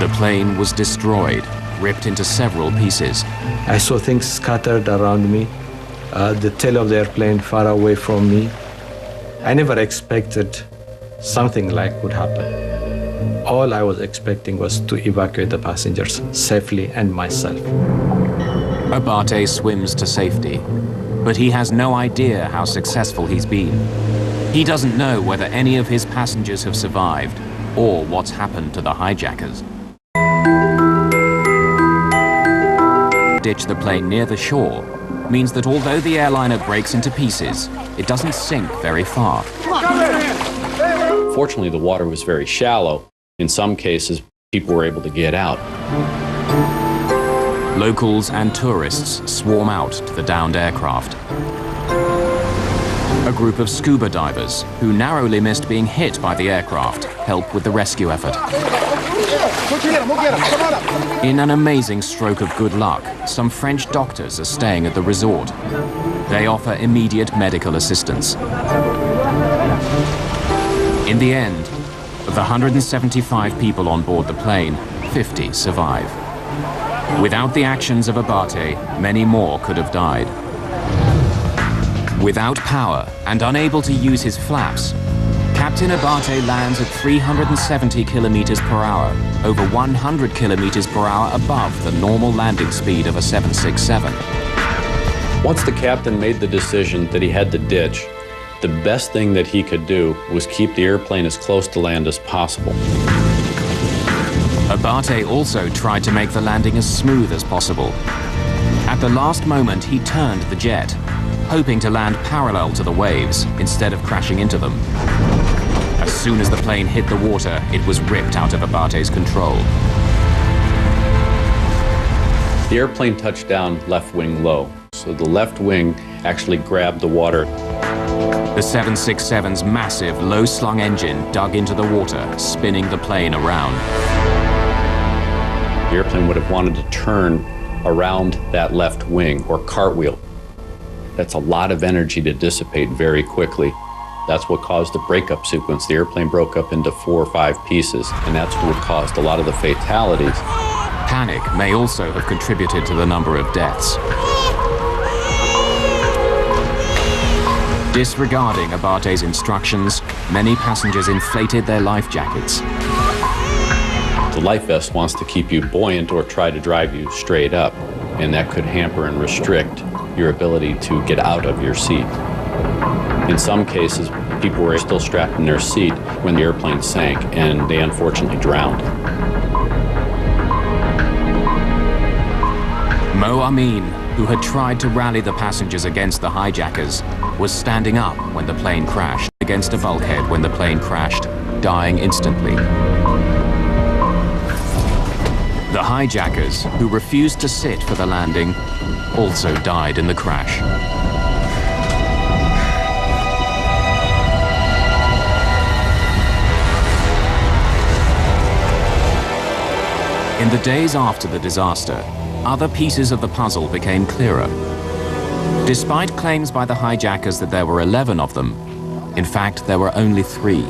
The plane was destroyed, ripped into several pieces. I saw things scattered around me, the tail of the airplane far away from me. I never expected something like would happen. All I was expecting was to evacuate the passengers safely and myself. Abate swims to safety, but he has no idea how successful he's been. He doesn't know whether any of his passengers have survived or what's happened to the hijackers. Ditch the plane near the shore means that although the airliner breaks into pieces, it doesn't sink very far. Fortunately, the water was very shallow. In some cases, people were able to get out. Locals and tourists swarm out to the downed aircraft. A group of scuba divers, who narrowly missed being hit by the aircraft, help with the rescue effort. In an amazing stroke of good luck, some French doctors are staying at the resort. They offer immediate medical assistance. In the end, of the 175 people on board the plane, 50 survive. Without the actions of Abate, many more could have died. Without power and unable to use his flaps, Captain Abate lands at 370 kilometers per hour, over 100 kilometers per hour above the normal landing speed of a 767. Once the captain made the decision that he had to ditch, the best thing that he could do was keep the airplane as close to land as possible. Abate also tried to make the landing as smooth as possible. At the last moment, he turned the jet, hoping to land parallel to the waves instead of crashing into them. As soon as the plane hit the water, it was ripped out of Abate's control. The airplane touched down left wing low, so the left wing actually grabbed the water. The 767's massive, low-slung engine dug into the water, spinning the plane around. The airplane would have wanted to turn around that left wing or cartwheel. That's a lot of energy to dissipate very quickly. That's what caused the breakup sequence. The airplane broke up into 4 or 5 pieces, and that's what caused a lot of the fatalities. Panic may also have contributed to the number of deaths. Disregarding Abate's instructions, many passengers inflated their life jackets. The life vest wants to keep you buoyant or try to drive you straight up, and that could hamper and restrict your ability to get out of your seat. In some cases, people were still strapped in their seat when the airplane sank, and they unfortunately drowned. Mo Amin, who had tried to rally the passengers against the hijackers, was standing up when the plane crashed, against a bulkhead when the plane crashed, dying instantly. The hijackers, who refused to sit for the landing, also died in the crash. In the days after the disaster, other pieces of the puzzle became clearer. Despite claims by the hijackers that there were 11 of them, in fact, there were only 3.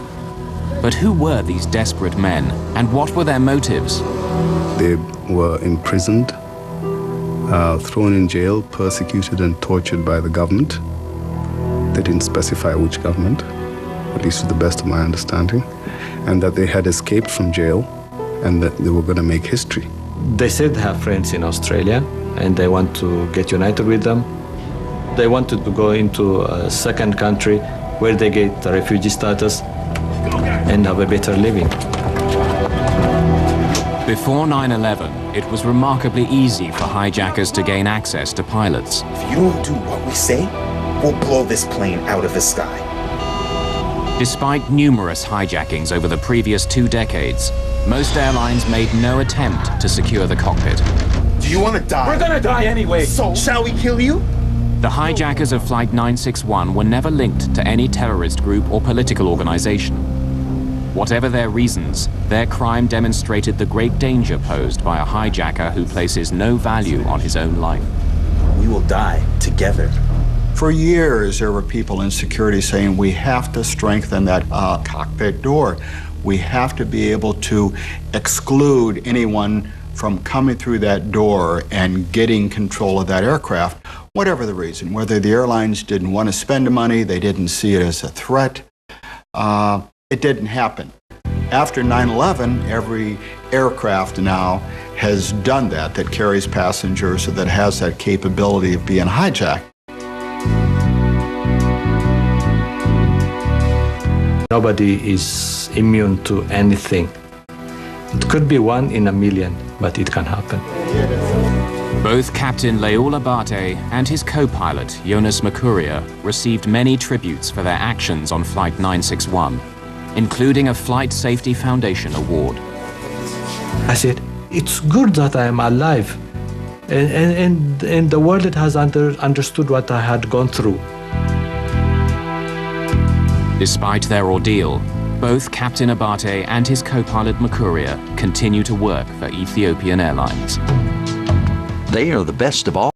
But who were these desperate men, and what were their motives? They were imprisoned, thrown in jail, persecuted and tortured by the government. They didn't specify which government, at least to the best of my understanding, and that they had escaped from jail and that they were going to make history. They said they have friends in Australia and they want to get united with them. They wanted to go into a second country where they get the refugee status and have a better living. Before 9/11, it was remarkably easy for hijackers to gain access to pilots. If you don't do what we say, we'll blow this plane out of the sky. Despite numerous hijackings over the previous 2 decades, most airlines made no attempt to secure the cockpit. Do you want to die? We're gonna die anyway. So, shall we kill you? The hijackers of Flight 961 were never linked to any terrorist group or political organization. Whatever their reasons, their crime demonstrated the great danger posed by a hijacker who places no value on his own life. We will die together. For years, there were people in security saying we have to strengthen that cockpit door. We have to be able to exclude anyone from coming through that door and getting control of that aircraft, whatever the reason, whether the airlines didn't want to spend the money, they didn't see it as a threat. It didn't happen. After 9/11, every aircraft now has done that carries passengers, or that has that capability of being hijacked. Nobody is immune to anything. It could be 1 in a million, but it can happen. Both Captain Leul Abate and his co-pilot, Jonas Mercuria, received many tributes for their actions on Flight 961, including a Flight Safety Foundation award. I said, it's good that I am alive, and the world has understood what I had gone through. Despite their ordeal, both Captain Abate and his co-pilot Mercuria continue to work for Ethiopian Airlines. They are the best of all.